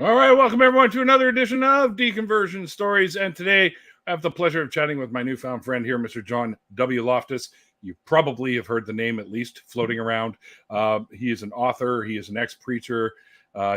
All right, welcome everyone to another edition of Deconversion Stories. And today I have the pleasure of chatting with my newfound friend here, Mr. John W. Loftus. You probably have heard the name at least floating around. He is an author. He is an ex-preacher.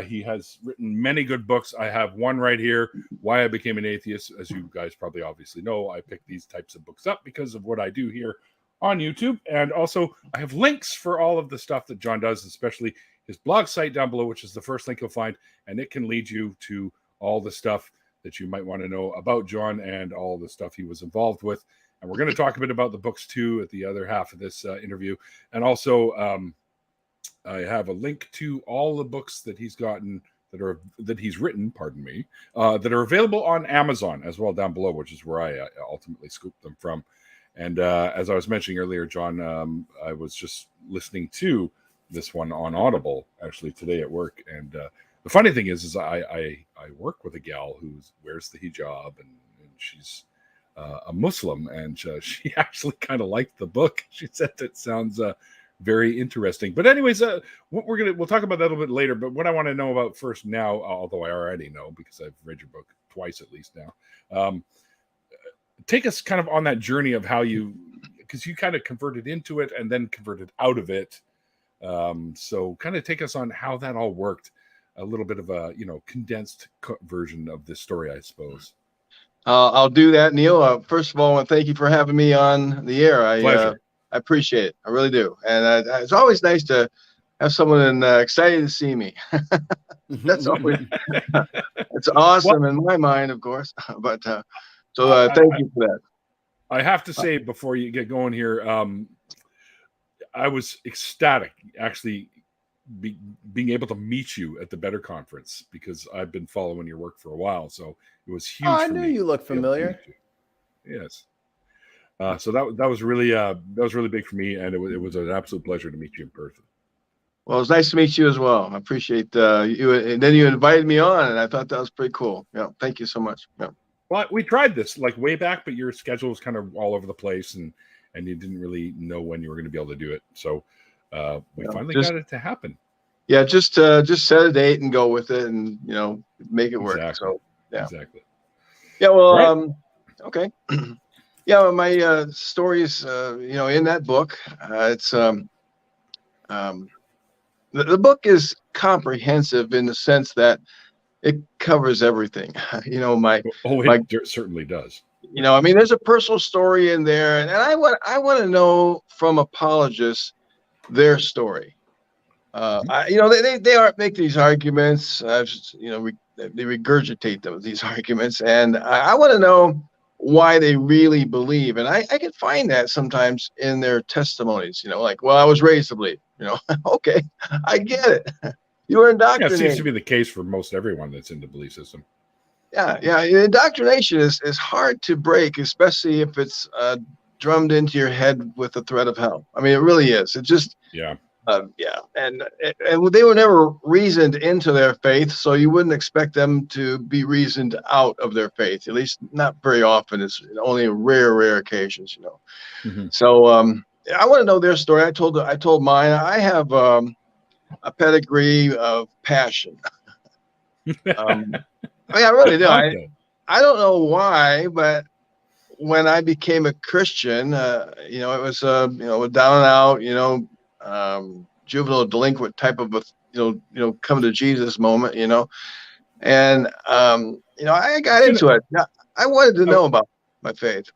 He has written many good books. I have one right here, Why I Became an Atheist. As you guys probably obviously know, I pick these types of books up because of what I do here on YouTube. And also I have links for all of the stuff that John does, especially his blog site down below, which is the first link you'll find. And it can lead you to all the stuff that you might want to know about John and all the stuff he was involved with. And we're going to talk a bit about the books too at the other half of this interview. And also I have a link to all the books that he's gotten that he's written, that are available on Amazon as well down below, which is where I ultimately scooped them from. And as I was mentioning earlier, John, I was just listening to this one on Audible actually today at work. And the funny thing is I work with a gal who wears the hijab, and she's a Muslim, and she actually kind of liked the book. She said it sounds very interesting. But anyways, we'll talk about that a little bit later. But what I want to know about first now, although I already know because I've read your book twice at least now, take us kind of on that journey of how because you kind of converted into it and then converted out of it. So kind of take us on how that all worked. A little bit of a condensed version of this story, I suppose. I'll do that, Neil. First of all, I want to thank you for having me on the air. I appreciate it. I really do. And it's always nice to have someone excited to see me. That's always it's awesome in my mind, of course. But thank you for that. I have to say before you get going here, I was ecstatic actually being able to meet you at the Better Conference, because I've been following your work for a while. So it was huge. I knew you looked familiar. Yes. So that was really big for me, and it was an absolute pleasure to meet you in person. Well, it was nice to meet you as well. I appreciate you, and then you invited me on, and I thought that was pretty cool. Yeah, thank you so much. Yeah. Well, we tried this like way back, but your schedule was kind of all over the place, and you didn't really know when you were going to be able to do it. So we finally got it to happen. Yeah, just set a date and go with it, and make it work. Exactly. So yeah, exactly. Yeah, well, right. Okay. Yeah, my stories, in that book, it's the book is comprehensive in the sense that it covers everything. It certainly does. There's a personal story in there, and I want to know from apologists their story. They make these arguments. They regurgitate these arguments, and I want to know why they really believe. And I can find that sometimes in their testimonies. Like, well, I was raised to believe. Okay, I get it. You were indoctrinated. Yeah, it seems to be the case for most everyone that's in the belief system. Yeah. Indoctrination is hard to break, especially if it's drummed into your head with the threat of hell. I mean, it really is. It just and they were never reasoned into their faith, so you wouldn't expect them to be reasoned out of their faith. At least not very often. It's only rare occasions, Mm-hmm. So I want to know their story. I told mine. I have a pedigree of passion. I really do. I don't know why, but when I became a Christian, it was a down and out, juvenile delinquent type of a come to Jesus moment, and I got into it. I wanted to know about my faith.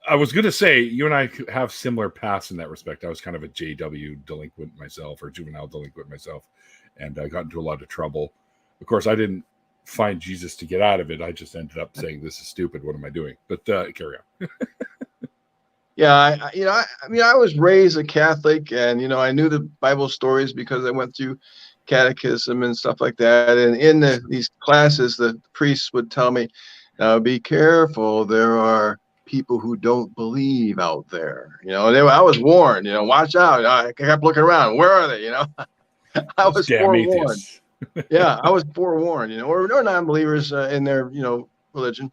I was going to say, you and I have similar paths in that respect. I was kind of a JW delinquent myself, or juvenile delinquent myself, and I got into a lot of trouble. Of course, I didn't find Jesus to get out of it. I just ended up saying, this is stupid. What am I doing? But carry on. Yeah, I was raised a Catholic, and I knew the Bible stories because I went through catechism and stuff like that. And in these classes, the priests would tell me, "Now be careful. There are people who don't believe out there." I was warned. Watch out. I kept looking around. Where are they? I was forewarned. Yeah, I was forewarned. Or non-believers in their religion.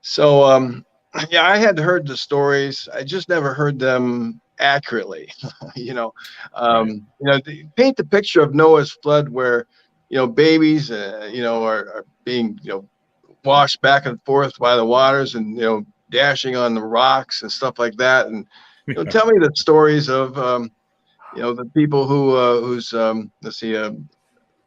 So I had heard the stories. I just never heard them accurately. Paint the picture of Noah's flood where babies, are being, washed back and forth by the waters and, dashing on the rocks and stuff like that. And, tell me the stories of, the people whose, let's see,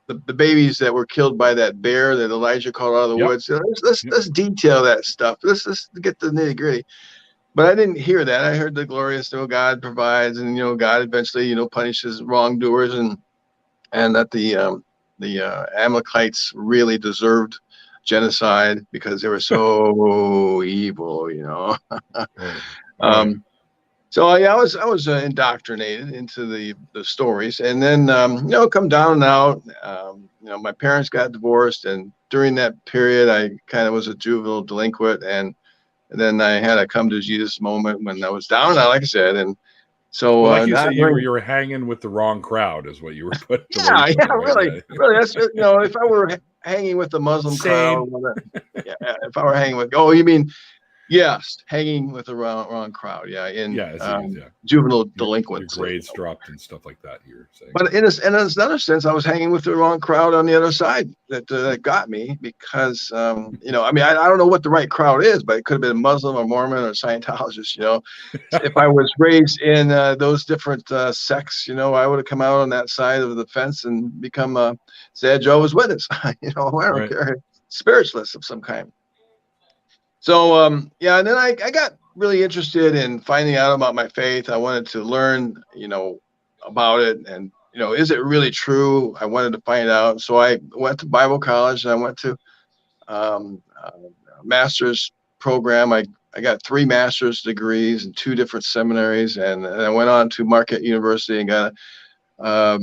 the babies that were killed by that bear that Elijah called out of the woods. Let's detail that stuff. Let's get the nitty gritty. But I didn't hear that. I heard the glorious, God provides, and God eventually, punishes wrongdoers, and that the Amalekites really deserved genocide because they were so evil, Right. So yeah, I was indoctrinated into the stories, and then come down and out. My parents got divorced, and during that period, I kind of was a juvenile delinquent, and then I had a come to Jesus moment when I was down and out, like I said, and so well, like you said, you were hanging with the wrong crowd, is what you were put. Yeah, really. That's if I were hanging with the Muslim crowd, if I were hanging with, you mean. Yes, hanging with the wrong crowd. Yeah, juvenile delinquents. Your grades dropped and stuff like that. You're saying, but in another sense, I was hanging with the wrong crowd on the other side that got me because I don't know what the right crowd is, but it could have been Muslim or Mormon or Scientologist. If I was raised in those different sects, I would have come out on that side of the fence and become say a Jehovah's Witness. I don't care, spiritualist of some kind. So, and then I got really interested in finding out about my faith. I wanted to learn, about it, and, is it really true? I wanted to find out. So I went to Bible college, and I went to a master's program. I got 3 master's degrees in 2 different seminaries, and I went on to Marquette University and got a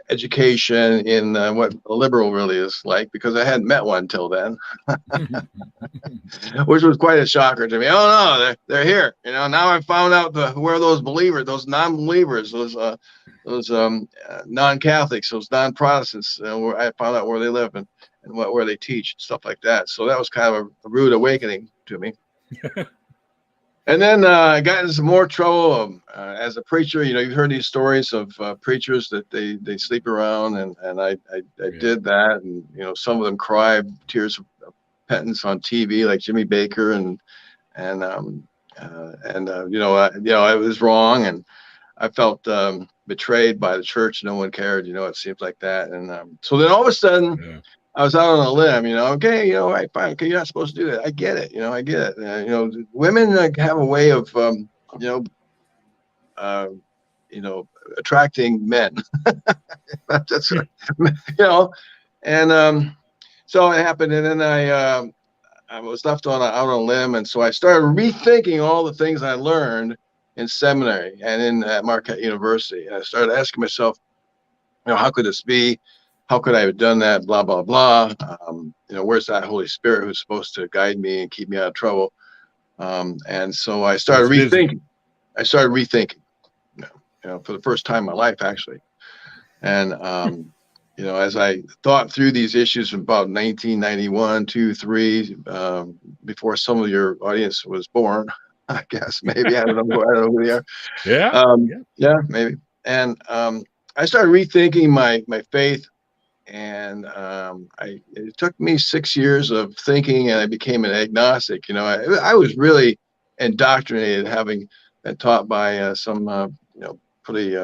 education in what a liberal really is like, because I hadn't met one till then, which was quite a shocker to me. Oh no, they're here. Now I found out where those believers, those non-believers, those non-Catholics, those non-Protestants, where I found out where they live and where they teach, stuff like that. So that was kind of a rude awakening to me. And then I got into some more trouble as a preacher. You've heard these stories of preachers that they sleep around, and I did that. And some of them cry tears of repentance on TV, like Jimmy Baker, and I was wrong, and I felt betrayed by the church. No one cared. It seems like that. And so then all of a sudden, I was out on a limb, okay, right, fine, okay, you're not supposed to do that. I get it, I get it. Women have a way of, attracting men. That's, and so it happened, and then I was left out on a limb, and so I started rethinking all the things I learned in seminary and at Marquette University. And I started asking myself, how could this be? How could I have done that? Blah, blah, blah. Where's that Holy Spirit who's supposed to guide me and keep me out of trouble? And so I started rethinking. For the first time in my life, actually. And, as I thought through these issues from about 1991, 2, 3, before some of your audience was born, I guess, maybe, I don't know who they are. Yeah, maybe. And I started rethinking my faith. And it took me 6 years of thinking, and I became an agnostic. I was really indoctrinated, having been taught by some pretty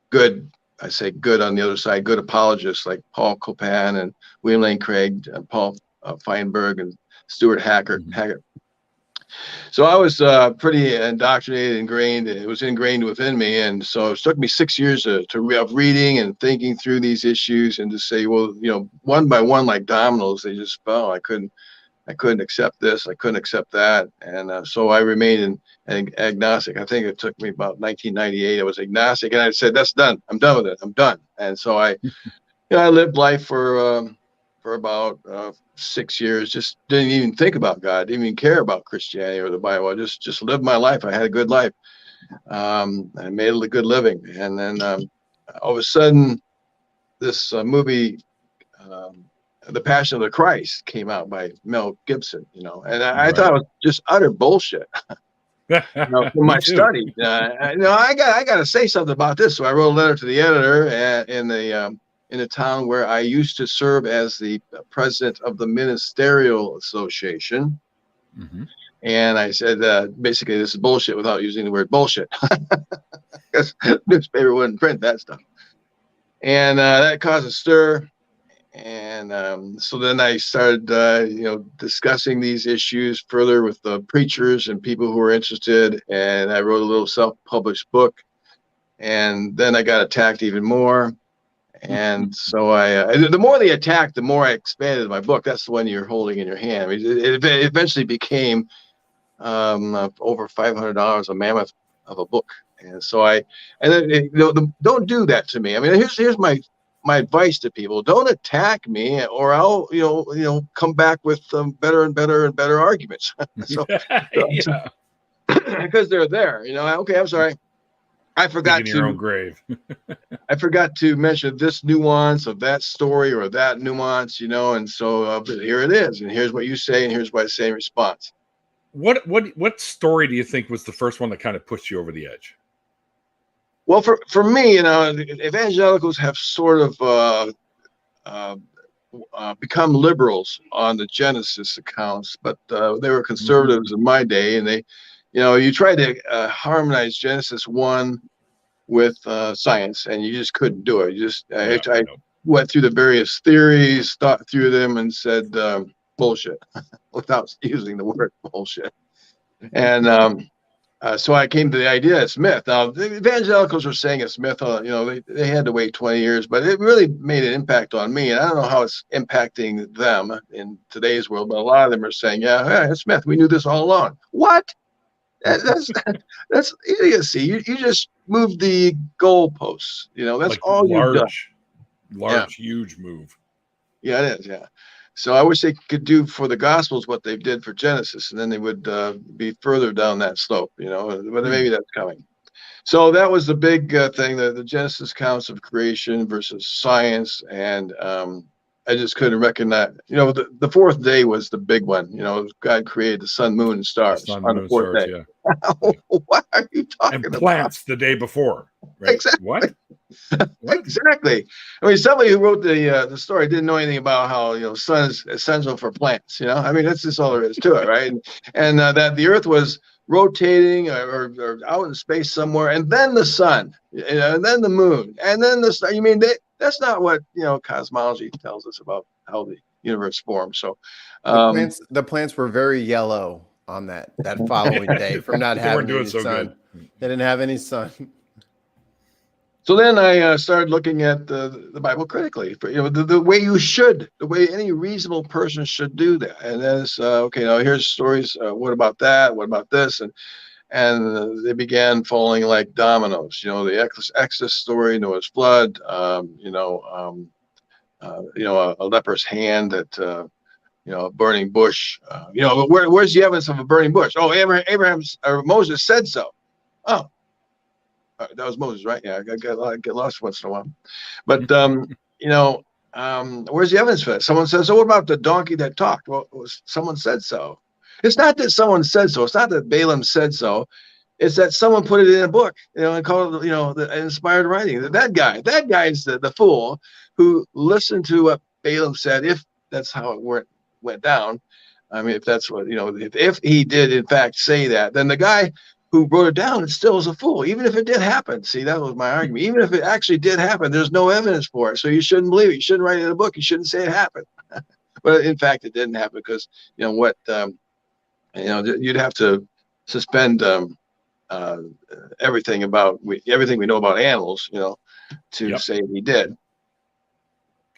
good, I say good on the other side, good apologists like Paul Copan and William Lane Craig, and Paul Feinberg and Stuart Haggart. So I was pretty indoctrinated, ingrained. It was ingrained within me, and so it took me 6 years of reading and thinking through these issues, and to say, well, one by one, like dominoes, they just fell. I couldn't accept this. I couldn't accept that, and so I remained an agnostic. I think it took me about 1998. I was agnostic, and I said, "That's done. I'm done with it. I'm done." And so I lived life for about 6 years, just didn't even think about God, didn't even care about Christianity or the Bible. I just lived my life. I had a good life. I made a good living. And then all of a sudden, this movie, The Passion of the Christ, came out by Mel Gibson, and I thought it was just utter bullshit. For my study. I got to say something about this. So I wrote a letter to the editor in the in a town where I used to serve as the president of the Ministerial Association. Mm-hmm. And I said, basically, this is bullshit without using the word bullshit, because newspaper wouldn't print that stuff. And that caused a stir. And so then I started, discussing these issues further with the preachers and people who were interested. And I wrote a little self-published book. And then I got attacked even more. And so the more they attacked, the more I expanded my book. That's the one you're holding in your hand. I mean, it eventually became over $500, a mammoth of a book. And so don't do that to me. I mean, here's my advice to people: don't attack me, or I'll come back with better and better and better arguments. Because they're there. Okay, I'm sorry. I forgot to your own grave. I forgot to mention this nuance of that story or that nuance, and so here it is, and here's what you say, and here's what I say in response. What story do you think was the first one that kind of pushed you over the edge? Well, for me, evangelicals have sort of become liberals on the Genesis accounts, but they were conservatives in my day, and they, you tried to harmonize Genesis 1 with science, and you just couldn't do it. You just I went through the various theories, thought through them, and said bullshit without using the word bullshit. And so I came to the idea it's myth. Now the evangelicals are saying it's myth. They had to wait 20 years, but it really made an impact on me. And I don't know how it's impacting them in today's world, but a lot of them are saying, yeah, it's myth. We knew this all along. What? That's idiocy. You just moved the goalposts. That's like all you've done. Large, huge move. Yeah, it is. Yeah. So I wish they could do for the Gospels what they did for Genesis, and then they would be further down that slope. But maybe that's coming. So that was the big thing, the Genesis accounts of creation versus science, and I just couldn't recognize. The fourth day was the big one. God created the sun, moon, and stars on the fourth day. Yeah. What are you talking about? And plants the day before. Right? Exactly. What? Exactly. I mean, somebody who wrote the story didn't know anything about how sun is essential for plants. I mean, that's just all there is to it, right? And that the Earth was rotating or out in space somewhere, and then the sun, and then the moon, and then the star. You mean that's not what cosmology tells us about how the universe formed. So the plants were very yellow on that following day from not having any sun. They didn't have any sun. So then I started looking at the Bible critically, the way you should, the way any reasonable person should do that. And then it's okay. Now here's stories. What about that? What about this? And they began falling like dominoes. The Exodus story, Noah's flood. A leper's hand at a burning bush. Where's the evidence of a burning bush? Oh, Abraham or Moses said so. Oh. That was Moses, right? Yeah, I get lost once in a while. But, where's the evidence for that? Someone says, so what about the donkey that talked? Well, someone said so. It's not that someone said so. It's not that Balaam said so. It's that someone put it in a book, and called it, the inspired writing. That guy is the fool who listened to what Balaam said, if that's how it went down. I mean, if that's what, if he did in fact say that, then the guy who wrote it down, it still is a fool, even if it did happen. See, that was my argument. Even if it actually did happen, there's no evidence for it. So you shouldn't believe it. You shouldn't write it in a book. You shouldn't say it happened. But in fact, it didn't happen because, you'd have to suspend everything we know about animals, to say he did.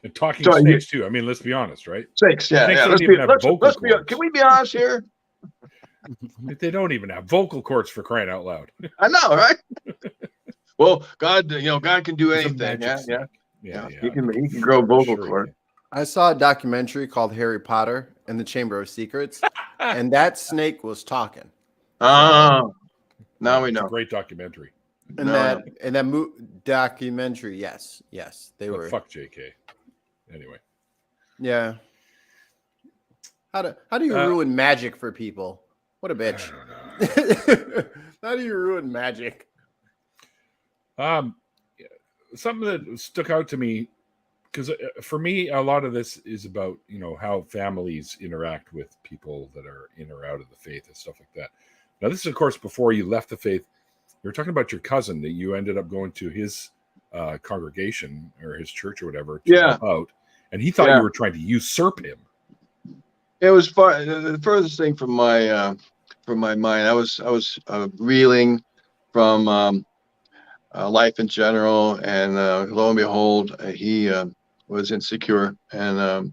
And talking snakes too. I mean, let's be honest, right? Snakes, yeah. Can we be honest here? They don't even have vocal cords, for crying out loud. I know, right? Well, God can do anything. Yeah. He can grow vocal cords. I saw a documentary called Harry Potter and the Chamber of Secrets, and that snake was talking. Oh, now we know. It's a great documentary. And documentary, yes, they were. Fuck JK. Anyway. Yeah. How do you ruin magic for people? What a bitch. How do you ruin magic? Something that stuck out to me because for me, a lot of this is about, how families interact with people that are in or out of the faith and stuff like that. Now, this is, of course, before you left the faith. You were talking about your cousin that you ended up going to his congregation or his church or whatever to help out, and he thought you were trying to usurp him. It was far the furthest thing from my mind. I was reeling from life in general, and lo and behold, he was insecure, and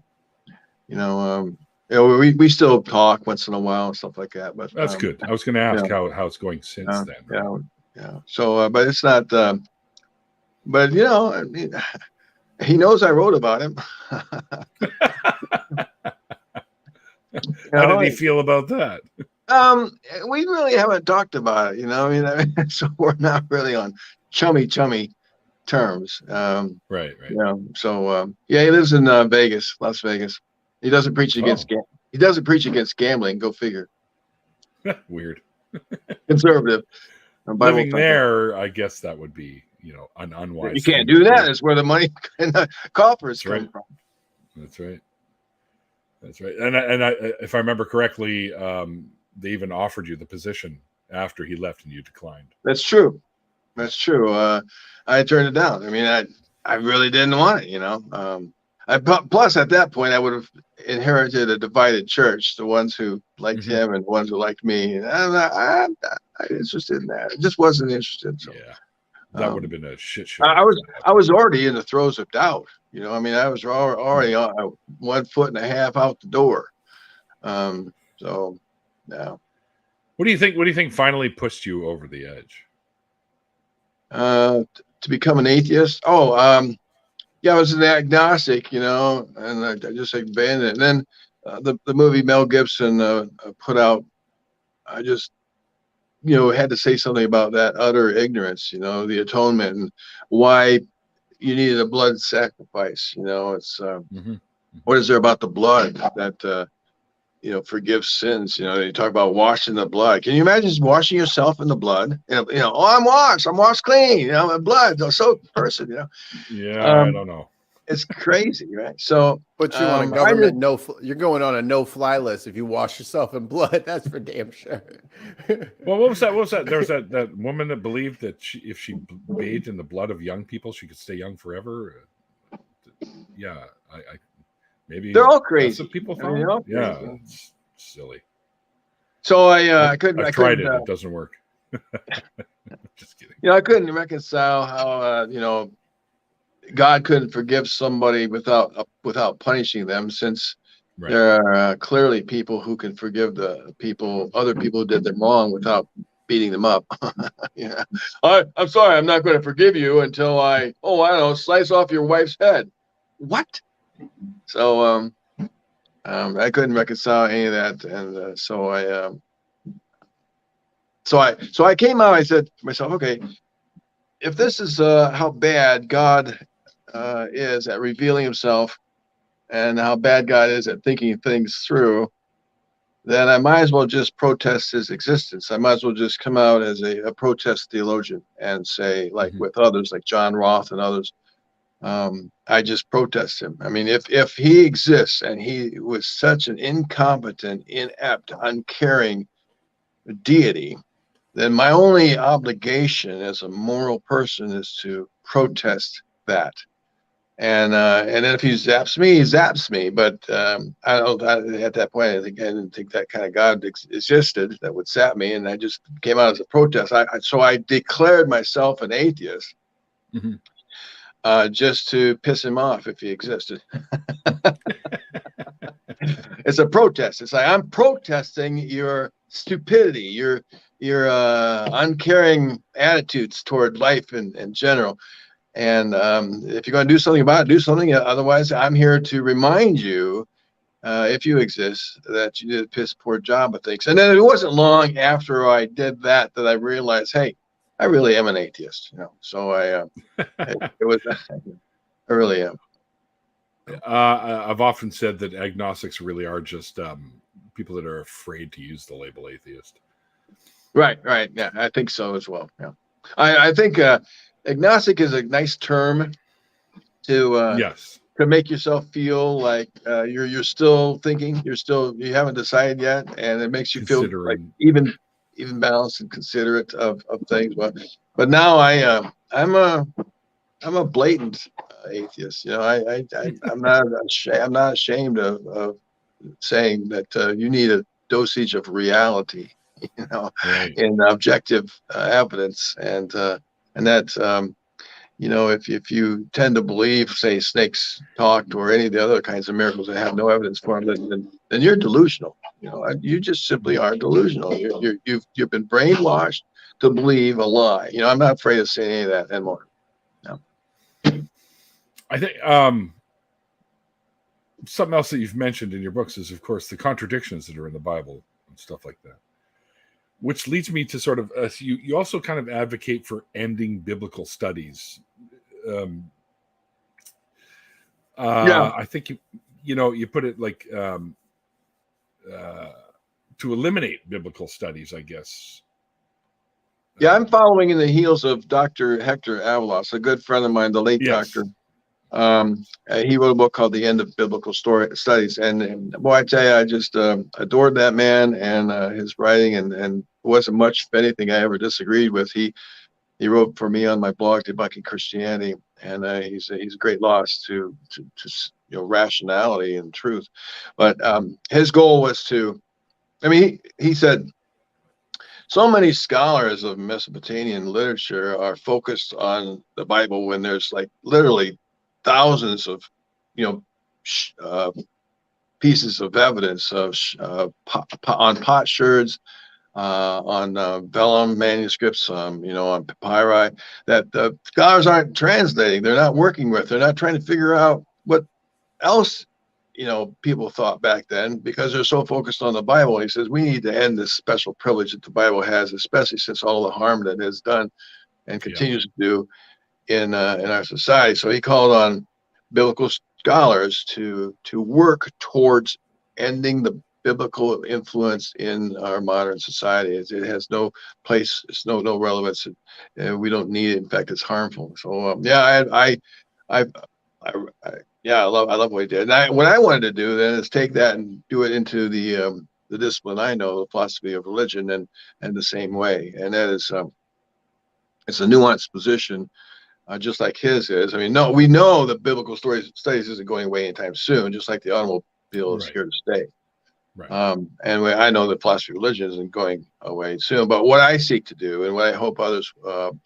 we still talk once in a while and stuff like that. But that's good. I was going to ask how it's going since then. Yeah. So, but it's not. But I mean, he knows I wrote about him. How did he feel about that? We really haven't talked about it. I mean, so we're not really on chummy terms. Right. So he lives in Vegas, Las Vegas. He doesn't preach against he doesn't preach against gambling. Go figure. Weird. Conservative. Living there, I guess that would be an unwise. You can't do that. It's where the money and the coffers come from. That's right. And I, if I remember correctly, they even offered you the position after he left, and you declined. That's true. I turned it down. I mean, I really didn't want it. Plus, at that point, I would have inherited a divided church: the ones who liked him and the ones who liked me. And I'm not interested in that. I just wasn't interested. So. Yeah, that would have been a shit show. I was already in the throes of doubt. I mean, I was already 1.5 foot out the door. So, yeah. What do you think finally pushed you over the edge? To become an atheist? I was an agnostic, and I just abandoned it. And then the movie Mel Gibson put out, I just, had to say something about that utter ignorance, the atonement, and why you needed a blood sacrifice. It's what is there about the blood that forgives sins? You talk about washing the blood. Can you imagine just washing yourself in the blood? I'm washed clean. Blood, a soaked person. Yeah, I don't know. It's crazy, right? So, but you on a government you're going on a no-fly list if you wash yourself in blood. That's for damn sure. Well, what was that? There was that woman that believed that if she bathed in the blood of young people, she could stay young forever. Yeah, I maybe they're all crazy. That's what people thought. It's silly. So I couldn't. I tried it. It doesn't work. Just kidding. I couldn't reconcile how God couldn't forgive somebody without punishing them, since there are clearly people who can forgive other people who did them wrong without beating them up. I'm sorry, I'm not going to forgive you until I don't know, slice off your wife's head. What? So I couldn't reconcile any of that, and so I came out. I said to myself, okay, if this is how bad God is at revealing himself, and how bad God is at thinking things through, then I might as well just protest his existence. I might as well just come out as a protest theologian and say, like with others, like John Roth and others, I just protest him. I mean, if he exists and he was such an incompetent, inept, uncaring deity, then my only obligation as a moral person is to protest that. And then if he zaps me, he zaps me. But at that point, I didn't think that kind of God existed that would zap me, and I just came out as a protest. So I declared myself an atheist, just to piss him off if he existed. It's a protest. It's like, I'm protesting your stupidity, your uncaring attitudes toward life in general. And if you're going to do something about it, do something. Otherwise, I'm here to remind you, if you exist, that you did a piss poor job of things. And then it wasn't long after I did that I realized, hey, I really am an atheist. So I really am. I've often said that agnostics really are just people that are afraid to use the label atheist. Right. Yeah, I think so as well. Yeah, I think agnostic is a nice term to to make yourself feel like you're still thinking, you haven't decided yet, and it makes you feel like even balanced and considerate of things. But now I'm a blatant atheist. You know, I'm not ashamed of saying that you need a dosage of reality, you know, Right. in objective evidence, and that you know, if you tend to believe, say, snakes talked or any of the other kinds of miracles that have no evidence for them, then you're delusional. You know, you just simply are delusional. You've been brainwashed to believe a lie. You know, I'm not afraid of saying any of that anymore. No. I think something else that you've mentioned in your books is, of course, the contradictions that are in the Bible and stuff like that. Which leads me to sort of you also kind of advocate for ending biblical studies. I think you put it like to eliminate biblical studies, I guess. Yeah, I'm following in the heels of Dr. Hector Avalos, a good friend of mine, the late doctor. He wrote a book called The End of Biblical Studies, and boy, I tell you, I just adored that man and his writing, and wasn't much, if anything, I ever disagreed with. He wrote for me on my blog, Debunking Christianity, and he's a great loss to rationality and truth. But his goal was to, I mean, he said, so many scholars of Mesopotamian literature are focused on the Bible when there's like literally thousands of, pieces of evidence of on potsherds, on vellum manuscripts, on papyri that the scholars aren't translating. They're not working with. They're not trying to figure out what else people thought back then, because they're so focused on the Bible. And he says we need to end this special privilege that the Bible has, especially since all the harm that it has done and continues to do in our society. So he called on biblical scholars to work towards ending the biblical influence in our modern society. It has no place. It's no relevance. We don't need it. In fact, it's harmful. So I love what he did. And what I wanted to do then is take that and do it into the discipline I know, the philosophy of religion, and the same way. And that is it's a nuanced position, just like his is. I mean, no, we know that biblical studies isn't going away anytime soon, just like the automobile is here to stay. Right. I know that philosophy of religion isn't going away soon. But what I seek to do, and what I hope others,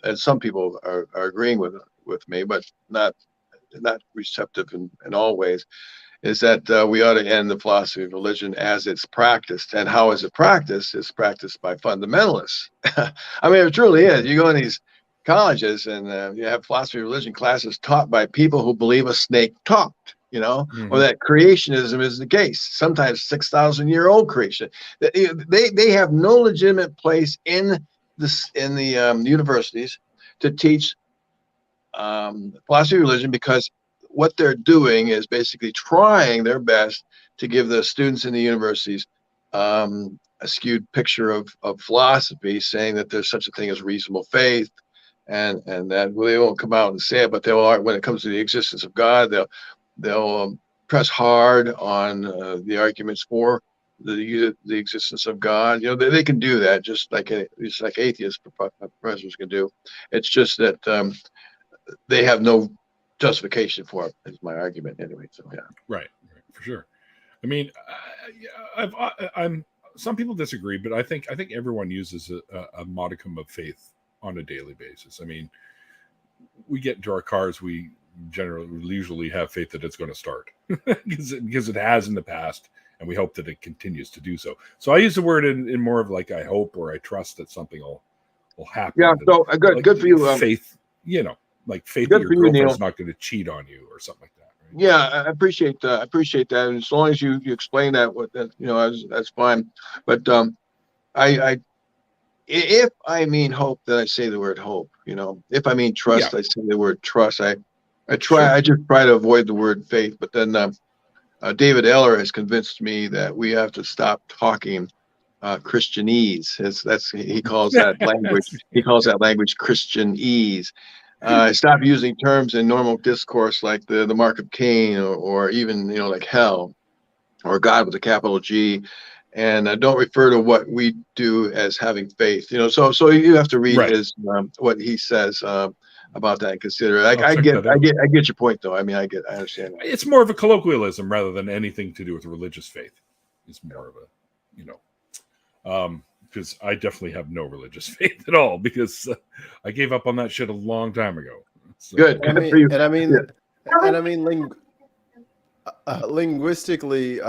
and some people are agreeing with me, but not receptive in all ways, is that we ought to end the philosophy of religion as it's practiced. And how is it practiced? It's practiced by fundamentalists. I mean, it truly is. You go in these colleges and you have philosophy of religion classes taught by people who believe a snake talked, or that creationism is the case, sometimes 6,000-year-old creation. They have no legitimate place in the universities to teach philosophy of religion, because what they're doing is basically trying their best to give the students in the universities a skewed picture of philosophy, saying that there's such a thing as reasonable faith, and that they won't come out and say it, but they'll, when it comes to the existence of God, they'll press hard on the arguments for the existence of God. They can do that just like atheist professors can do. It's just that they have no justification for it, is my argument anyway. So yeah, right, for sure. I mean, I'm some people disagree, but I think everyone uses a modicum of faith on a daily basis. I mean, we get into our cars, we usually have faith that it's going to start because it has in the past, and we hope that it continues to do so. So I use the word in more of like I hope or I trust that something will happen. Yeah, so good for you. Faith, like faith that your girlfriend's not going to cheat on you or something like that. Right? Yeah, I appreciate that. And as long as you explain that, that's fine. But if I mean hope, then I say the word hope. If I mean trust, I say the word trust. I just try to avoid the word faith. But then David Eller has convinced me that we have to stop talking Christianese. He calls that language. He calls that language Christianese. Stop using terms in normal discourse like the mark of Cain, or even, like hell, or God with a capital G, and don't refer to what we do as having faith. So you have to read Right. his what he says about that and consider it. I'll I check get that out. I get your point though. I mean, I understand that. It's more of a colloquialism rather than anything to do with religious faith. It's more of a, because I definitely have no religious faith at all, because I gave up on that shit a long time ago. So, Good. For you. Linguistically,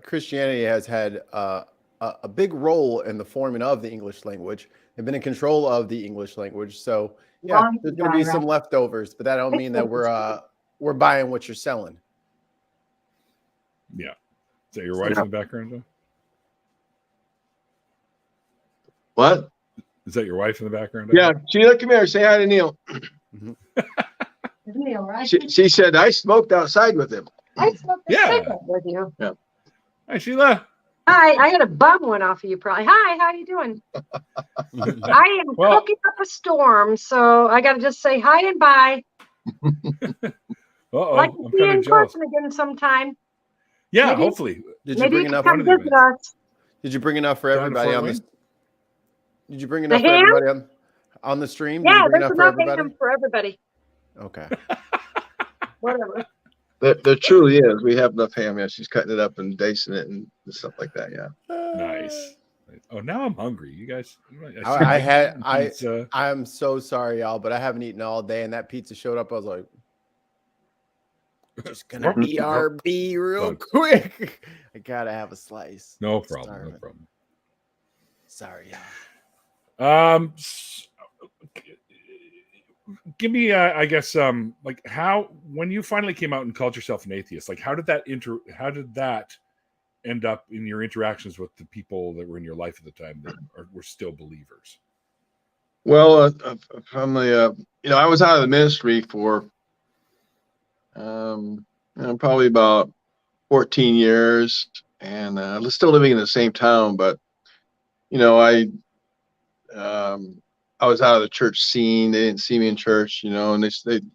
Christianity has had a big role in the forming of the English language. They've been in control of the English language. So yeah, there's going to be some leftovers, but that don't mean that we're buying what you're selling. Yeah. Is that your wife in the background, John? What? Is that your wife in the background? Yeah. Sheila, come here. Say hi to Neil. Neil, right? She said I smoked outside with him. I smoked a Yeah. cigarette with you. Yeah. Hi, Sheila. Hi, I got a bum one off of you probably. Hi, how you doing? I am cooking up a storm, so I got to just say hi and bye. Uh-oh. Like to I'm see you kind in of jealous. person again sometime. Yeah, Maybe- hopefully. Did you Maybe bring you can enough? come visit us. Did you bring enough for Down to everybody Fort on Wayne? this? Did you bring enough for ham? everybody on the stream? Did Yeah, you bring there's enough for enough everybody? ham for everybody. Okay. Whatever. There truly is. We have enough ham. Yeah, she's cutting it up and dicing it and stuff like that. Yeah. Nice. Oh, now I'm hungry. You guys. I'm so sorry, y'all, but I haven't eaten all day, and that pizza showed up. I was like, just gonna BRB real quick. I gotta have a slice. No problem. Starving. No problem. Sorry, y'all. Give me, I guess, like how, when you finally came out and called yourself an atheist, like how did that end up in your interactions with the people that were in your life at the time that were still believers? Well, from the I was out of the ministry for probably about 14 years, and still living in the same town, but I was out of the church scene. They didn't see me in church, and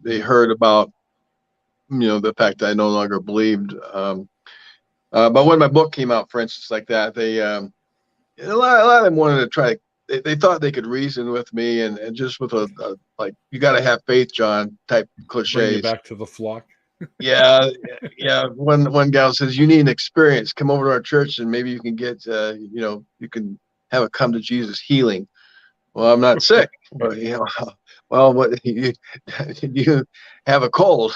they heard about the fact that I no longer believed. But when my book came out, for instance, like that, they a lot of them wanted to try. They thought they could reason with me, and just with a like, you got to have faith, John, type cliches. Bring you back to the flock. Yeah. One gal says, you need an experience. Come over to our church, and maybe you can get you can have a come to Jesus healing. Well, I'm not sick. But, well, what you have a cold?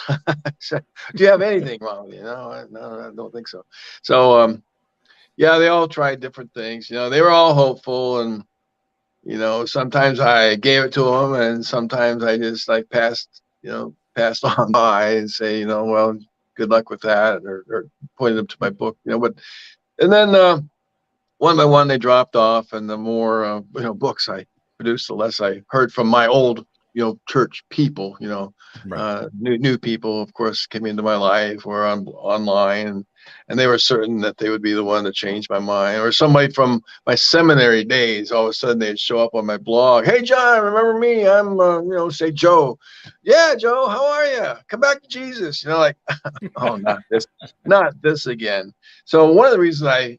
Do you have anything wrong with you? No, I don't think so. So, yeah, they all tried different things. They were all hopeful, and sometimes I gave it to them, and sometimes I just like passed on by and say, well, good luck with that, or pointed them to my book, But and then one by one they dropped off, and the more books I produced, the less I heard from my old church people. Right. New people, of course, came into my life or online, and they were certain that they would be the one to change my mind. Or somebody from my seminary days, all of a sudden they'd show up on my blog. Hey, John, remember me? I'm say Joe. Yeah, Joe, how are you? Come back to Jesus. Like, oh, not this again. So one of the reasons I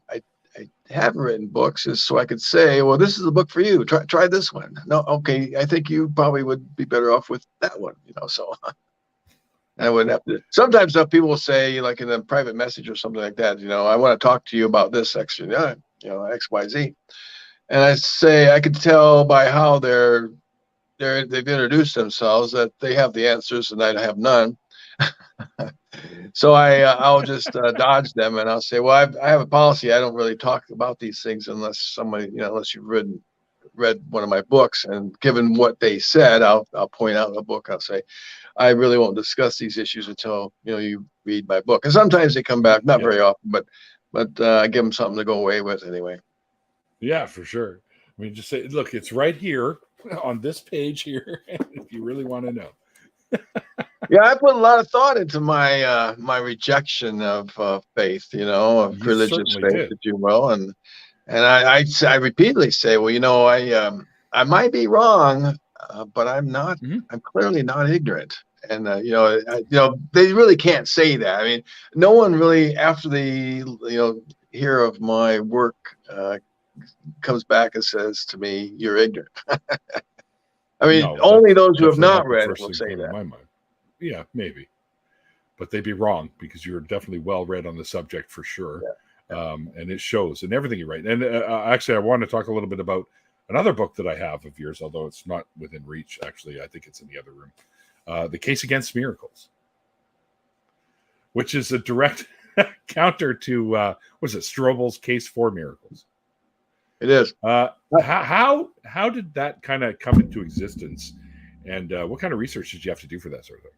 haven't written books is so I could say, well, this is the book for you. Try this one. No, okay, I think you probably would be better off with that one. So I wouldn't have to. Sometimes people will say, like in a private message or something like that, I want to talk to you about this section, X, Y, Z. And I say, I could tell by how they've introduced themselves that they have the answers and I have none. So I'll just dodge them, and I'll say, well, I have a policy. I don't really talk about these things unless somebody, unless you've read one of my books. And given what they said, I'll point out in the book. I'll say, I really won't discuss these issues until you read my book. And sometimes they come back, not very often, but I give them something to go away with anyway. Yeah, for sure. I mean, just say, look, it's right here on this page here, if you really want to know. Yeah, I put a lot of thought into my my rejection of faith, of religious faith, if you will, and I repeatedly say, well, I might be wrong, but I'm not. Mhm. I'm clearly not ignorant. And they really can't say that. I mean, no one really, after they hear of my work, comes back and says to me, "You're ignorant." I mean, No, only that's those who have definitely not not the read it first will thing say coming to that. my mind. Yeah, maybe, but they'd be wrong because you're definitely well read on the subject for sure, and it shows in everything you write. And actually, I want to talk a little bit about another book that I have of yours, although it's not within reach. Actually, I think it's in the other room. The Case Against Miracles, which is a direct counter to was it Strobel's Case for Miracles? It is. How did that kind of come into existence, and what kind of research did you have to do for that sort of thing?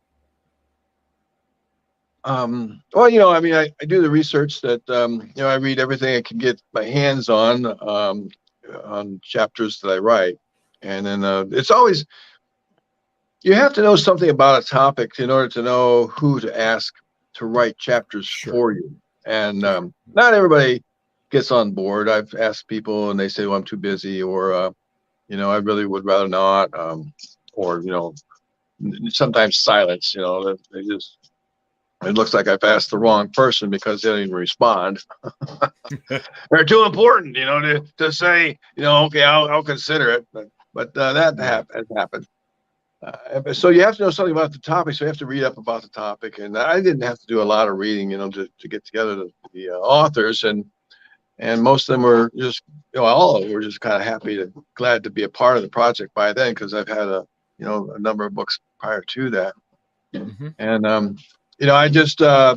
Well, I mean, I do the research that I read everything I can get my hands on chapters that I write, and then it's always, you have to know something about a topic in order to know who to ask to write chapters for you. And not everybody gets on board. I've asked people and they say, well, I'm too busy, or I really would rather not, or sometimes silence. They just, it looks like I've asked the wrong person because they don't even respond. They're too important, to say, okay, I'll consider it, but that has happened. So you have to know something about the topic. So you have to read up about the topic, and I didn't have to do a lot of reading, to get together the authors, and most of them were just, all of them were just kind of glad to be a part of the project by then, because I've had a number of books prior to that, and I just I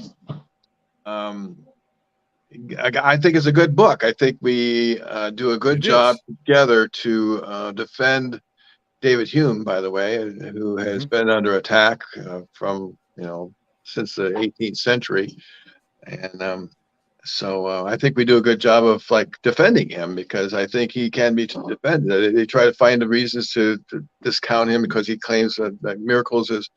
think it's a good book. I think we do a good job together to defend David Hume, by the way, who has been under attack from since the 18th century, and so I think we do a good job of defending him, because I think he can be defended. They try to find the reasons to discount him because he claims that miracles is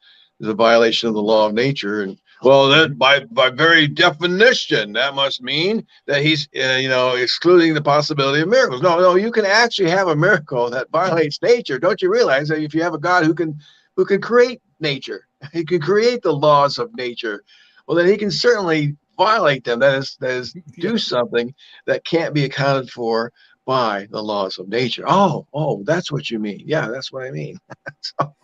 a violation of the law of nature, and well, that by very definition, that must mean that he's excluding the possibility of miracles. No, you can actually have a miracle that violates nature. Don't you realize that if you have a God who can create nature, he can create the laws of nature, well, then he can certainly violate them. That is do something that can't be accounted for by the laws of nature. Oh, that's what you mean. Yeah, that's what I mean. So,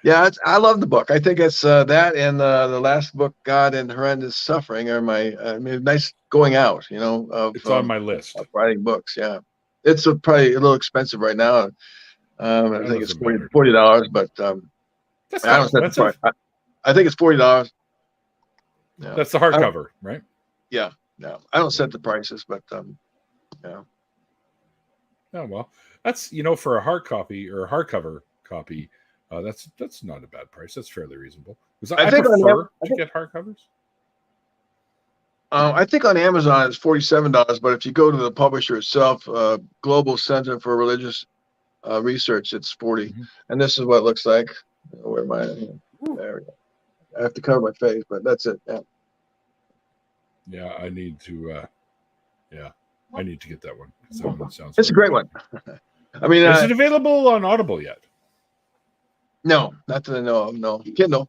yeah, I love the book. I think it's that and the last book, God and Horrendous Suffering, are my nice going out. It's on my list of writing books. Yeah, it's probably a little expensive right now. I think it's $40, but I don't set the price. I think it's $40. Yeah. That's the hardcover, right? Yeah, no, I don't set the prices, but yeah. Oh well, that's for a hard copy or a hardcover copy. That's not a bad price. That's fairly reasonable. I prefer to get hardcovers. I think on Amazon it's $47, but if you go to the publisher itself, Global Center for Religious Research, it's $40. And this is what it looks like. Where am I? There we go. I have to cover my face, but that's it. Yeah. Yeah, I need to. I need to get that one. That one sounds. It's a great one. I mean, is it available on Audible yet? No, not that I know of. No, Kindle.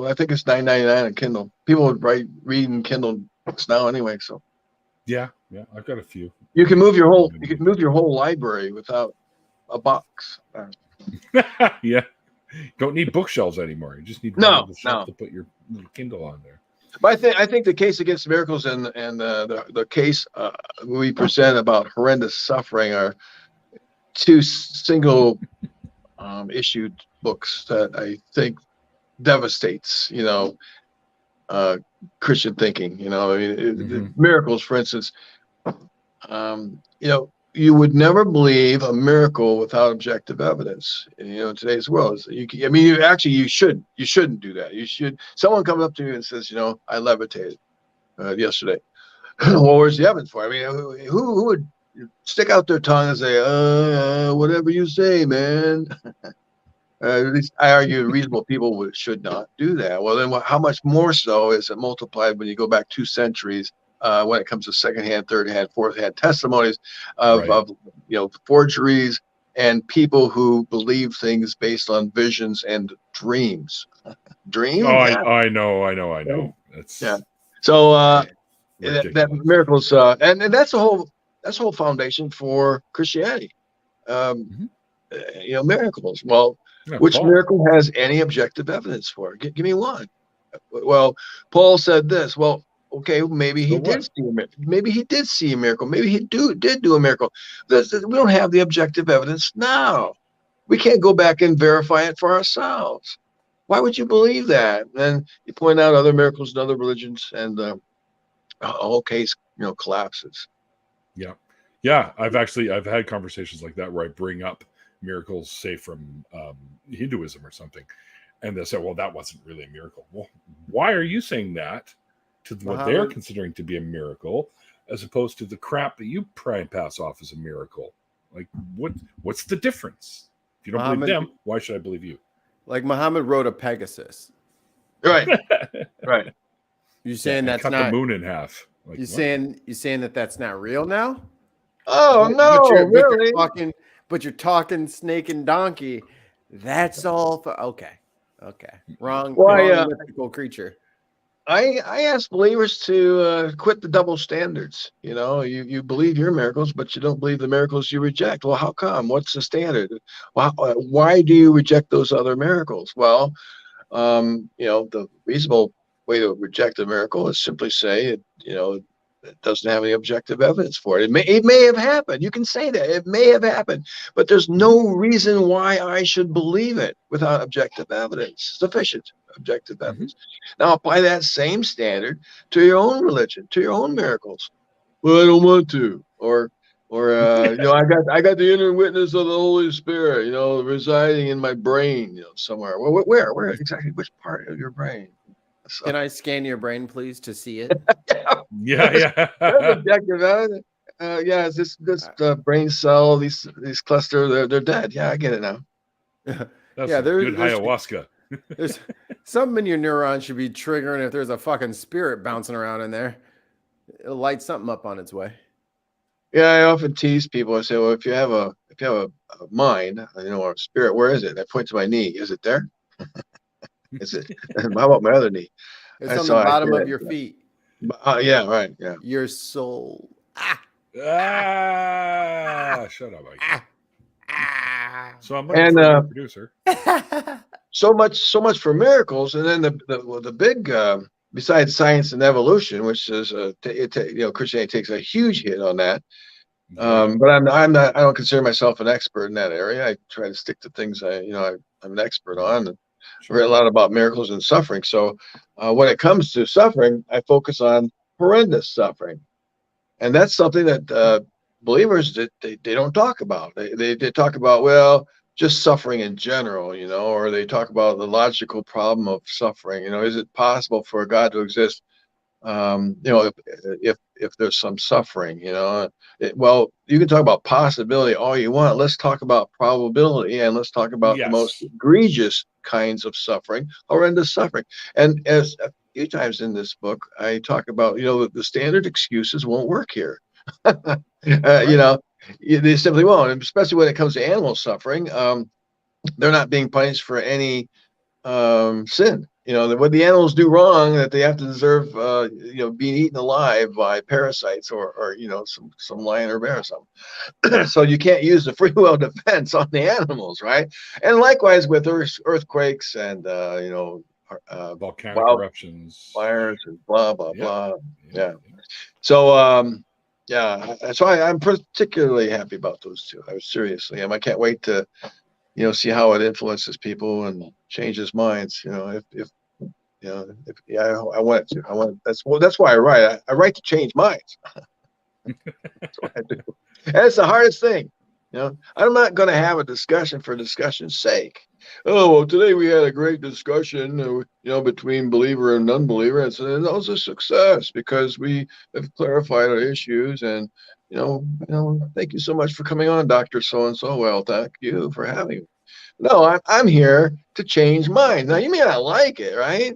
I think it's $9.99 on Kindle. People reading Kindle books now anyway. So. Yeah, I've got a few. You can move your whole library without a box. Yeah, don't need bookshelves anymore. You just need shelf to put your little Kindle on there. But I think the Case Against Miracles and the case we present about horrendous suffering are two single issued books that I think devastates Christian thinking. Miracles, for instance, you would never believe a miracle without objective evidence. In today's world, you shouldn't do that. Someone comes up to you and says, I levitated yesterday. Well, where's the evidence for it? I mean, who would stick out their tongue and say, whatever you say, man? At least I argue reasonable people should not do that. Well, then how much more so is it multiplied when you go back 2 centuries when it comes to secondhand, third-hand, fourth-hand testimonies of forgeries and people who believe things based on visions and dreams. Dreams? Oh, Yeah. I know. It's Yeah. So that ridiculous. miracles, and that's the whole foundation for Christianity. Miracles. Well, Yeah, which Paul. miracle has any objective evidence for it? Give me one. Well, Paul said this. Well, okay, maybe he did see a miracle. Maybe he did see a miracle. Maybe he did do a miracle. We don't have the objective evidence now. We can't go back and verify it for ourselves. Why would you believe that? And you point out other miracles in other religions, and the whole case, collapses. Yeah. I've had conversations like that where I bring up miracles, say from Hinduism or something, and they say, "Well, that wasn't really a miracle." Well, why are you saying that to what they're considering to be a miracle, as opposed to the crap that you try and pass off as a miracle? Like, what's the difference? If you don't believe them, why should I believe you? Like Muhammad rode a Pegasus. Right. Right. You saying that's cut not the moon in half? Like, you saying that that's not real now? Oh no, really? But you're talking snake and donkey. That's all. Okay. Wrong mythical creature. I ask believers to quit the double standards. You believe your miracles, but you don't believe the miracles you reject. Well, how come? What's the standard? Why do you reject those other miracles? Well, the reasonable way to reject a miracle is simply say it doesn't have any objective evidence for it. It may have happened. You can say that it may have happened, but there's no reason why I should believe it without objective evidence, sufficient objective evidence. Now apply that same standard to your own religion, to your own miracles. Well, I don't want to, or I got the inner witness of the Holy Spirit, residing in my brain, somewhere. Well, where exactly? Which part of your brain? So. Can I scan your brain, please, to see it? Yeah. Objective evidence. This brain cell, these cluster, they're dead. Yeah, I get it now. That's good ayahuasca. There's something in your neurons should be triggering if there's a fucking spirit bouncing around in there. It'll light something up on its way. Yeah, I often tease people. I say, well, if you have a mind, or a spirit, where is it? I point to my knee. Is it there? Is it? How about my other knee? It's on the bottom of your feet. Yeah, right. Yeah. Your soul. Shut up, Mike. So I'm looking for a producer. So much for miracles, and then the big besides science and evolution, which is Christianity takes a huge hit on that. But I'm not. I don't consider myself an expert in that area. I try to stick to things I'm an expert on. And I've read a lot about miracles and suffering. So when it comes to suffering, I focus on horrendous suffering, and that's something that believers they don't talk about. They talk about just suffering in general, or they talk about the logical problem of suffering. Is it possible for God to exist? If there's some suffering, well, you can talk about possibility all you want. Let's talk about probability, and let's talk about the most egregious kinds of suffering, horrendous suffering. And as a few times in this book, I talk about, the standard excuses won't work here. They simply won't, and especially when it comes to animal suffering. They're not being punished for any sin. What the animals do wrong that they have to deserve, being eaten alive by parasites or some lion or bear or something. So you can't use the free will defense on the animals, right? And likewise with earthquakes and volcanic eruptions, fires, and blah blah blah. Yeah. So so I'm particularly happy about those two. Seriously, I can't wait to see how it influences people and changes minds. I want it to. That's why I write. I write to change minds. That's what I do. And it's the hardest thing. I'm not going to have a discussion for discussion's sake. Oh, well, today we had a great discussion, between believer and unbeliever, and so that was a success because we have clarified our issues. And thank you so much for coming on, Dr. So-and-so. Well, thank you for having me. No, I'm here to change minds. Now, you may not like it, right?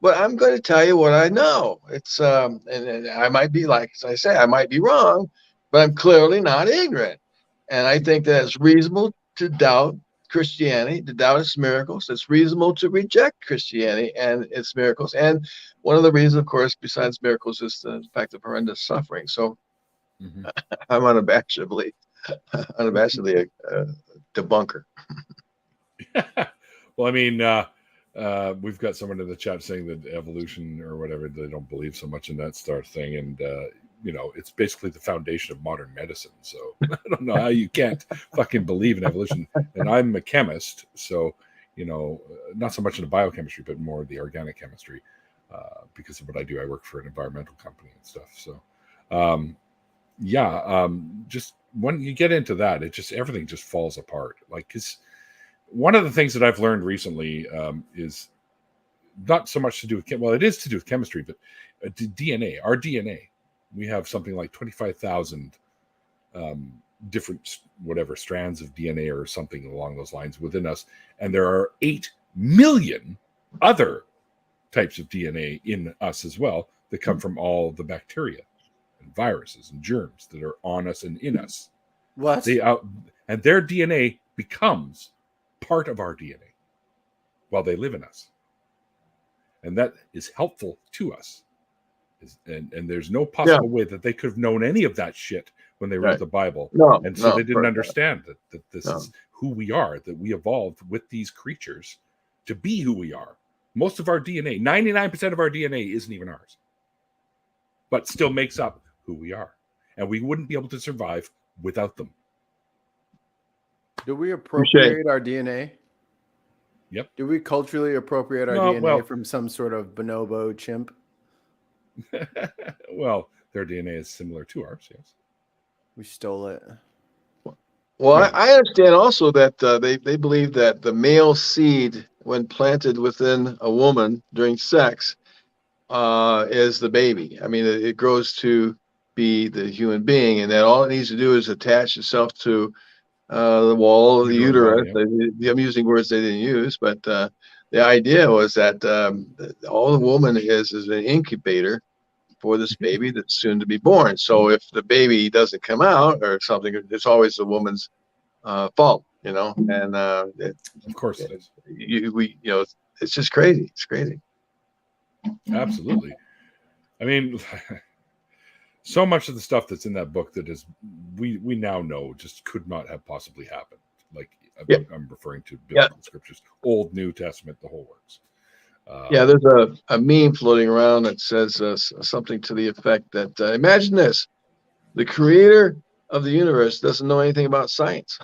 But I'm going to tell you what I know. It's and I might be, like as I say, I might be wrong, but I'm clearly not ignorant. And I think that it's reasonable to doubt Christianity, to doubt its miracles. It's reasonable to reject Christianity and its miracles. And one of the reasons, of course, besides miracles, is the fact of horrendous suffering. So I'm unabashedly a debunker. Well, I mean, we've got someone in the chat saying that evolution or whatever, they don't believe so much in that sort of thing. And, you know, it's basically the foundation of modern medicine. So I don't know how you can't fucking believe in evolution. And I'm a chemist, so, you know, not so much in the biochemistry, but more the organic chemistry, because of what I do. I work for an environmental company and stuff. So, just when you get into that, everything just falls apart. Like, because one of the things that I've learned recently is not so much to do with, it is to do with chemistry, but DNA, our DNA. We have something like 25,000 different strands of DNA or something along those lines within us. And there are 8 million other types of DNA in us as well that come from all the bacteria and viruses and germs that are on us and in us. What? And their DNA becomes part of our DNA while they live in us. And that is helpful to us. And there's no possible way that they could have known any of that shit when they read the Bible. So they didn't understand that this is who we are, that we evolved with these creatures to be who we are. Most of our DNA, 99% of our DNA isn't even ours, but still makes up who we are. And we wouldn't be able to survive without them. Do we appropriate our DNA? Yep. Do we culturally appropriate our DNA from some sort of bonobo chimp? Well, their DNA is similar to ours, yes. We stole it. Well, I understand also that they believe that the male seed, when planted within a woman during sex, is the baby. I mean, it grows to be the human being, and that all it needs to do is attach itself to the wall of the uterus. I'm using words they didn't use, but the idea was that all the woman is an incubator for this baby that's soon to be born. So if the baby doesn't come out or something, it's always the woman's fault, you know. And of course it is. It's just crazy. It's crazy. Absolutely. I mean, so much of the stuff that's in that book that is we now know just could not have possibly happened. Like I'm referring to biblical scriptures, Old, New Testament, the whole works. There's a meme floating around that says something to the effect that imagine this: the creator of the universe doesn't know anything about science.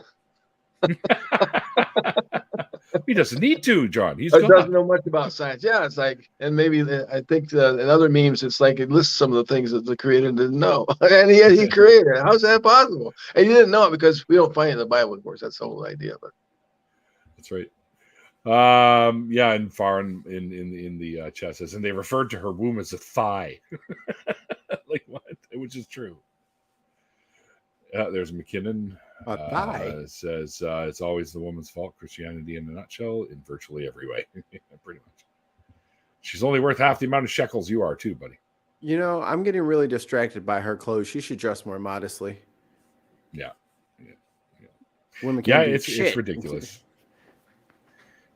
He doesn't need to, John. He doesn't know much about science. Yeah, it's like, and maybe I think in other memes, it's like it lists some of the things that the creator didn't know, and yet he created it. How's that possible? And he didn't know it because we don't find it in the Bible, of course. That's the whole idea. But that's right. And Farn in the chat says, and they referred to her womb as a thigh. Like what? Which is true. There's McKinnon. Says it's always the woman's fault. Christianity in a nutshell, in virtually every way. Pretty much. She's only worth half the amount of shekels you are, too, buddy. You know, I'm getting really distracted by her clothes. She should dress more modestly. Yeah. Women can't it's ridiculous.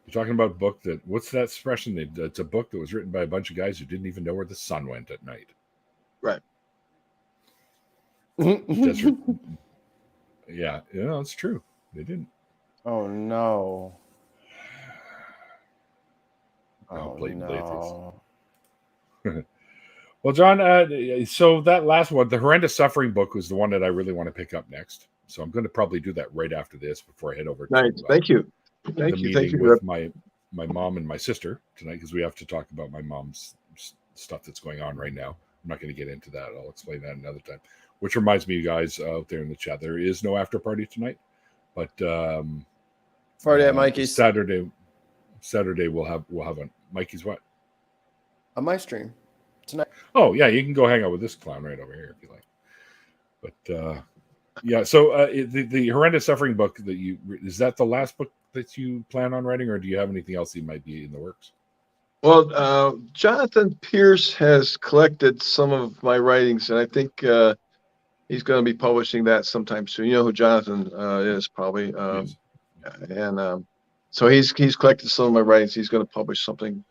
You're talking about a book that, what's that expression? It's a book that was written by a bunch of guys who didn't even know where the sun went at night. Right. Yeah, it's true. They didn't. Oh no. No. Well, John, so that last one, the horrendous suffering book, was the one that I really want to pick up next. So I'm going to probably do that right after this before I head over to Thank you with my mom and my sister tonight, because we have to talk about my mom's stuff that's going on right now. I'm not going to get into that. I'll explain that another time. Which reminds me, you guys out there in the chat, there is no after party tonight, but party at Mikey's Saturday we'll have a Mikey's what? On my stream tonight. Oh yeah, you can go hang out with this clown right over here if you like. But so the horrendous suffering book is that the last book that you plan on writing, or do you have anything else that might be in the works? Well, Jonathan Pierce has collected some of my writings, and I think he's going to be publishing that sometime soon. You know who Jonathan is, probably. Yes. And so he's collected some of my writings. He's going to publish something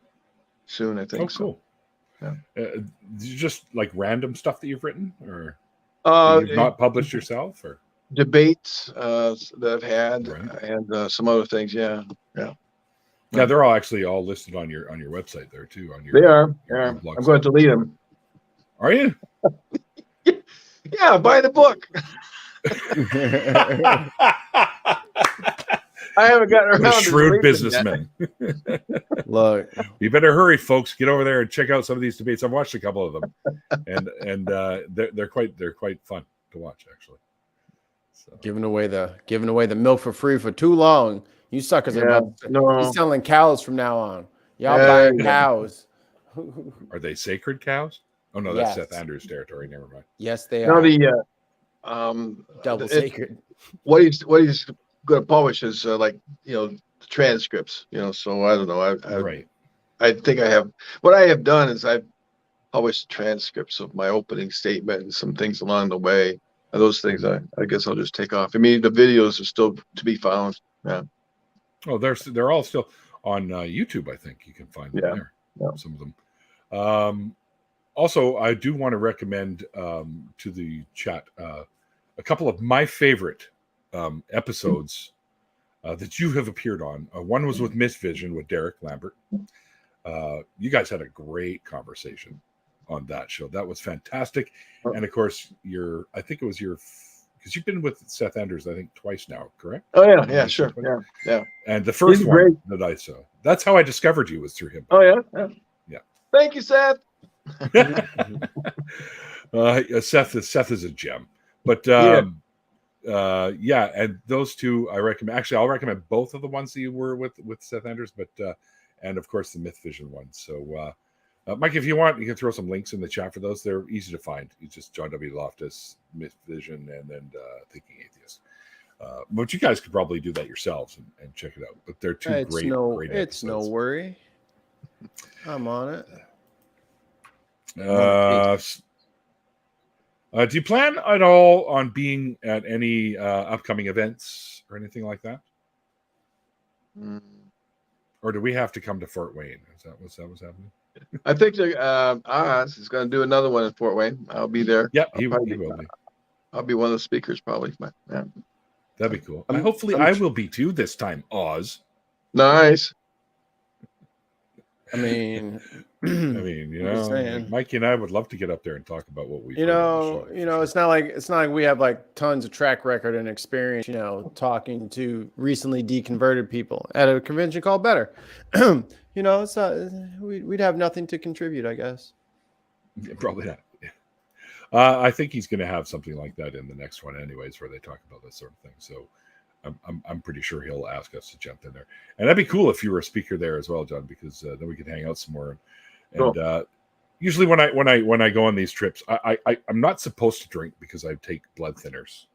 soon, I think. Oh, cool. So, Just like random stuff that you've written, or you've yeah. not published yourself, or Debates that I've had, Right. and some other things. Yeah. Yeah, they're all listed on your website there too. On your They are. your Yeah. blog I'm going site. to delete them. Are you? Yeah, buy the book. I haven't gotten What a around to shrewd deleting them yet. businessman. Look, You better hurry, folks. Get over there and check out some of these debates. I've watched a couple of them, and they're quite fun to watch, actually. So. giving away the milk for free for too long. You suckers are about to, No. he's selling cows from now on. Y'all Yeah, buying yeah. cows. Are they sacred cows? Oh no, that's Yes. Seth Andrews' territory. Never mind. Yes, they No, are. the Double it- sacred. what he's going to publish is the transcripts. So I don't know. Right. I think what I have done is I've published transcripts of my opening statement and some things along the way. And those things I guess I'll just take off. I mean, the videos are still to be found. Yeah. Oh, they're all still on YouTube. I think you can find them there. Yeah. Some of them. Also, I do want to recommend to the chat a couple of my favorite episodes that you have appeared on. One was with Miss Vision with Derek Lambert. You guys had a great conversation on that show. That was fantastic. And of course, I think it was because you've been with Seth Andrews, I think, twice now, correct? Oh yeah, sure. Yeah. And the first He's one great. that I saw, that's how I discovered you, was through him. Oh yeah. Yeah. Thank you, Seth. Seth is a gem. But and those two I recommend. Actually, I'll recommend both of the ones that you were with Seth Andrews, but and of course the Myth Vision one. So Mike, if you want, you can throw some links in the chat for those. They're easy to find. It's just John W. Loftus, Myth Vision, and then Thinking Atheist. But you guys could probably do that yourselves and check it out. But they're two great It's episodes. no worry. I'm on it. Do you plan at all on being at any upcoming events or anything like that? Or do we have to come to Fort Wayne? Is that what's happening? I think Oz is going to do another one in Fort Wayne. I'll be there. Yeah, he will be. I'll be one of the speakers probably. Yeah. That'd be cool. Hopefully I will be too this time, Oz. Nice. I mean, Mikey and I would love to get up there and talk about what we it's not like we have like tons of track record and experience, talking to recently deconverted people at a convention called Better. It's we'd have nothing to contribute, I guess. Yeah, probably not. I think he's going to have something like that in the next one, anyways, where they talk about this sort of thing. So I'm pretty sure he'll ask us to jump in there, and that'd be cool if you were a speaker there as well, John, because then we could hang out some more. And cool. Usually when I go on these trips, I'm not supposed to drink because I take blood thinners.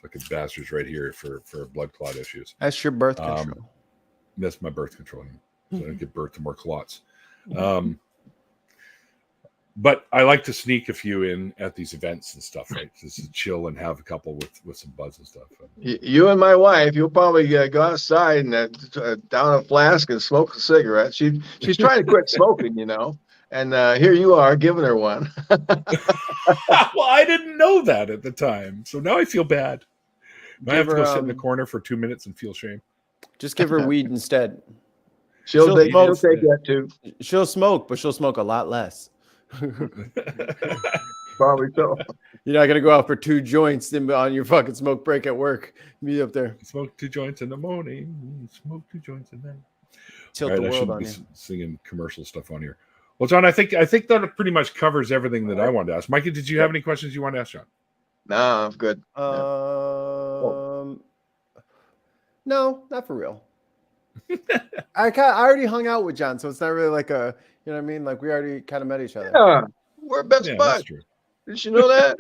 Fucking bastards right here for blood clot issues. That's your birth control. That's my birth control, so I don't give birth to more clots. But I like to sneak a few in at these events and stuff, right? Just to chill and have a couple with some buzz and stuff. You and my wife, you'll probably go outside and down a flask and smoke a cigarette. She's trying to quit smoking, and here you are giving her one. Well, I didn't know that at the time, so now I feel bad. I have to go sit in the corner for 2 minutes and feel shame. Just give her weed instead. She'll take that too. She'll smoke, but she'll smoke a lot less. Probably so. You're not gonna go out for 2 joints on your fucking smoke break at work. Be up there. Smoke 2 joints in the morning. Smoke 2 joints at night. Tilt the world on be you. Singing commercial stuff on here. Well, John, I think that pretty much covers everything that I wanted to ask. Mikey, did you have any questions you want to ask John? No, I'm good. No, not for real. I already hung out with John, so it's not really like a, you know what I mean? Like we already kind of met each other. Yeah, we're best That's buds. true. Did you know that?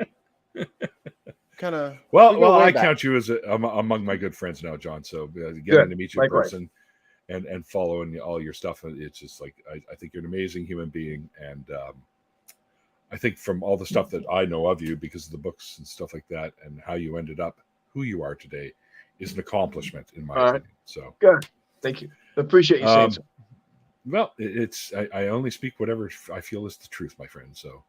Kind of. Well, I count you as among my good friends now, John. So getting to meet you in person and following all your stuff, it's just like I think you're an amazing human being, and I think from all the stuff that I know of you, because of the books and stuff like that, and how you ended up who you are today, is an accomplishment in my All right. opinion. So Good. Thank you. Appreciate you saying so. Well, I only speak whatever I feel is the truth, my friend. So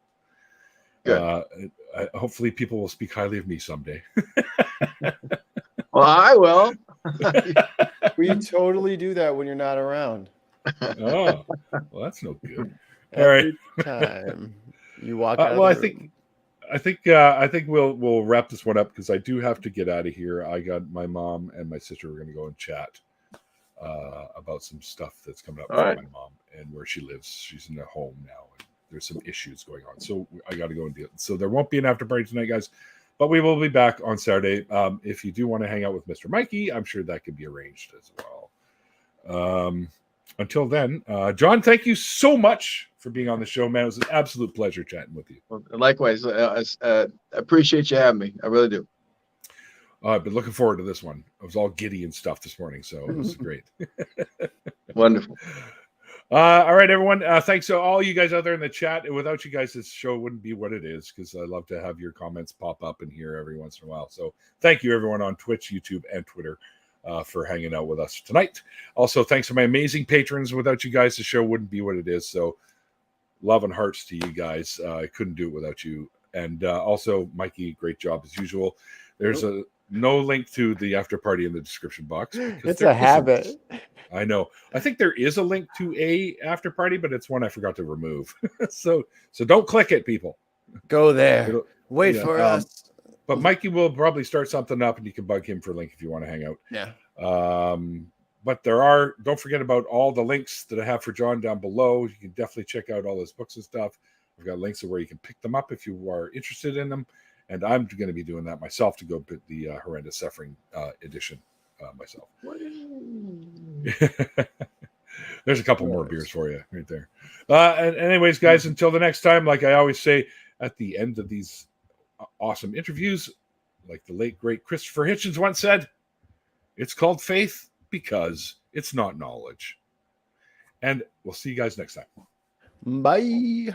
Good. hopefully people will speak highly of me someday. Well, I will. We totally do that when you're not around. Oh, well, that's no good. All right. Every time you walk out Well, of the room. I think we'll wrap this one up because I do have to get out of here. I got my mom and my sister are going to go and chat about some stuff that's coming up for my mom and where she lives. She's in a home now, and there's some issues going on. So I got to go and deal. So there won't be an after party tonight, guys, but we will be back on Saturday. If you do want to hang out with Mr. Mikey, I'm sure that could be arranged as well. Until then, John, thank you so much for being on the show, man. It was an absolute pleasure chatting with you. Well, likewise, I appreciate you having me. I really do. I've been looking forward to this one. I was all giddy and stuff this morning, so it was great. Wonderful. All right, everyone. Thanks to all you guys out there in the chat. And without you guys, this show wouldn't be what it is because I love to have your comments pop up in here every once in a while. So thank you, everyone on Twitch, YouTube, and Twitter for hanging out with us tonight. Also, thanks to my amazing patrons. Without you guys, the show wouldn't be what it is. So love and hearts to you guys. I couldn't do it without you. And also, Mikey, great job as usual. There's no link to the after party in the description box. It's a habit. I know. I think there is a link to a after party, but it's one I forgot to remove. so don't click it, people. Go there. Wait for us. But Mikey will probably start something up, and you can bug him for a link if you want to hang out. Yeah. But don't forget about all the links that I have for John down below. You can definitely check out all his books and stuff. I've got links to where you can pick them up if you are interested in them. And I'm going to be doing that myself to go get the Horrendous Suffering edition myself. There's a couple more beers for you right there. And anyways, guys, until the next time, like I always say at the end of these awesome interviews, like the late, great Christopher Hitchens once said, it's called faith because it's not knowledge. And we'll see you guys next time. Bye.